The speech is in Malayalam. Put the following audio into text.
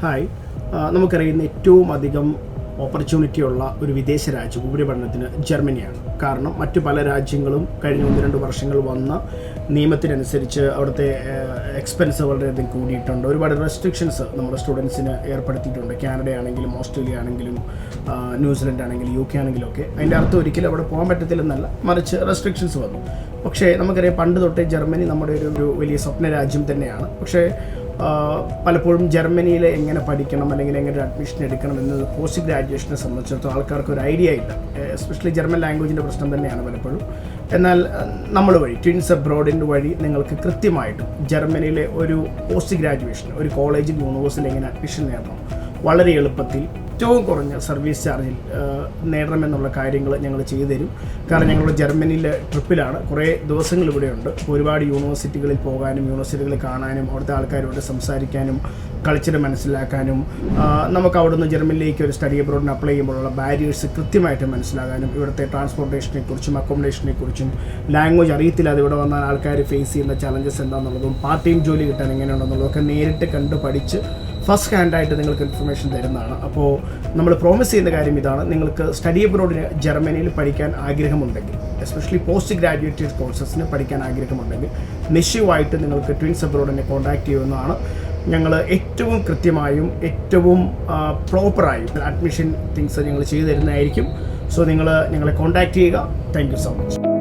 ഹായ്, നമുക്കറിയുന്ന ഏറ്റവും അധികം ഓപ്പർച്യൂണിറ്റി ഉള്ള ഒരു വിദേശ രാജ്യം ഉപരിപഠനത്തിന് ജർമ്മനിയാണ്. കാരണം മറ്റു പല രാജ്യങ്ങളും കഴിഞ്ഞ 1-2 വർഷങ്ങൾ വന്ന നിയമത്തിനനുസരിച്ച് അവിടുത്തെ എക്സ്പെൻസ് വളരെയധികം കൂടിയിട്ടുണ്ട്. ഒരുപാട് റെസ്ട്രിക്ഷൻസ് നമ്മുടെ സ്റ്റുഡൻസിന് ഏർപ്പെടുത്തിയിട്ടുണ്ട്. കാനഡ ആണെങ്കിലും ഓസ്ട്രേലിയ ആണെങ്കിലും ന്യൂസിലൻഡ് ആണെങ്കിലും UK ആണെങ്കിലും ഒക്കെ. അതിൻ്റെ അർത്ഥം ഒരിക്കലും അവിടെ പോകാൻ പറ്റത്തില്ലെന്നല്ല, മറിച്ച് റെസ്ട്രിക്ഷൻസ് വന്നു. പക്ഷേ നമുക്കറിയാം, പണ്ട് തൊട്ടേ ജർമ്മനി നമ്മുടെ ഒരു വലിയ സ്വപ്ന രാജ്യം തന്നെയാണ്. പക്ഷേ പലപ്പോഴും ജർമ്മനിയിൽ എങ്ങനെ പഠിക്കണം അല്ലെങ്കിൽ എങ്ങനെ ഒരു അഡ്മിഷൻ എടുക്കണം എന്നത് പോസ്റ്റ് ഗ്രാജുവേഷനെ സംബന്ധിച്ചിടത്തോളം ആൾക്കാർക്ക് ഒരു ഐഡിയ ഇല്ല. എസ്പെഷ്യലി ജർമ്മൻ ലാംഗ്വേജിൻ്റെ പ്രശ്നം തന്നെയാണ് പലപ്പോഴും. എന്നാൽ നമ്മൾ വഴി ട്വിൻസ് അബ്രോഡിൻ്റെ വഴി നിങ്ങൾക്ക് കൃത്യമായിട്ടും ജർമ്മനിയിലെ ഒരു പോസ്റ്റ് ഗ്രാജുവേഷൻ ഒരു കോളേജിൽ യൂണിവേഴ്സിറ്റിയിൽ എങ്ങനെ അഡ്മിഷൻ നേടണം വളരെ എളുപ്പത്തിൽ ഏറ്റവും കുറഞ്ഞ സർവീസ് ചാർജിൽ നേടണമെന്നുള്ള കാര്യങ്ങൾ ഞങ്ങൾ ചെയ്തു തരും. കാരണം ഞങ്ങളുടെ ജർമ്മനിയിലെ ട്രിപ്പിലാണ്, കുറേ ദിവസങ്ങൾ ഇവിടെയുണ്ട്. ഒരുപാട് യൂണിവേഴ്സിറ്റികളിൽ പോകാനും യൂണിവേഴ്സിറ്റികൾ കാണാനും അവിടുത്തെ ആൾക്കാരോട് സംസാരിക്കാനും കൾച്ചർ മനസ്സിലാക്കാനും നമുക്ക് അവിടുന്ന് ജർമ്മനിലേക്ക് ഒരു സ്റ്റഡി അബ്രോഡിന് അപ്ലൈ ചെയ്യുമ്പോഴുള്ള ബാരിയേഴ്സ് കൃത്യമായിട്ട് മനസ്സിലാക്കാനും ഇവിടുത്തെ ട്രാൻസ്പോർട്ടേഷനെ കുറിച്ചും അക്കോമഡേഷനെ കുറിച്ചും ലാംഗ്വേജ് അറിയത്തില്ലാതെ ഇവിടെ വന്നാൽ ആൾക്കാർ ഫേസ് ചെയ്യുന്ന ചലഞ്ചസ് എന്താണെന്നുള്ളതും പാർട്ട് ടൈം ജോലി കിട്ടാൻ എങ്ങനെയുണ്ടെന്നുള്ളതൊക്കെ നേരിട്ട് കണ്ട് പഠിച്ച് ഫസ്റ്റ് ഹാൻഡായിട്ട് നിങ്ങൾക്ക് ഇൻഫർമേഷൻ തരുന്നതാണ്. അപ്പോൾ നമ്മൾ പ്രോമിസ് ചെയ്യുന്ന കാര്യം ഇതാണ്: നിങ്ങൾക്ക് സ്റ്റഡി അബ്രോഡിന് ജർമ്മനിയിൽ പഠിക്കാൻ ആഗ്രഹമുണ്ടെങ്കിൽ, എസ്പെഷ്യലി പോസ്റ്റ് ഗ്രാജുവേറ്റ് കോഴ്സസിന് പഠിക്കാൻ ആഗ്രഹമുണ്ടെങ്കിൽ നിശ്ചയമായിട്ട് നിങ്ങൾക്ക് ട്വിൻസ് അബ്രോഡിനെ കോൺടാക്ട് ചെയ്യുന്നതാണ്. ഞങ്ങൾ ഏറ്റവും കൃത്യമായും ഏറ്റവും പ്രോപ്പറായും അഡ്മിഷൻ തിങ്സ് ഞങ്ങൾ ചെയ്തു തരുന്നതായിരിക്കും. സോ നിങ്ങൾ ഞങ്ങളെ കോൺടാക്ട് ചെയ്യുക. Thank you so much.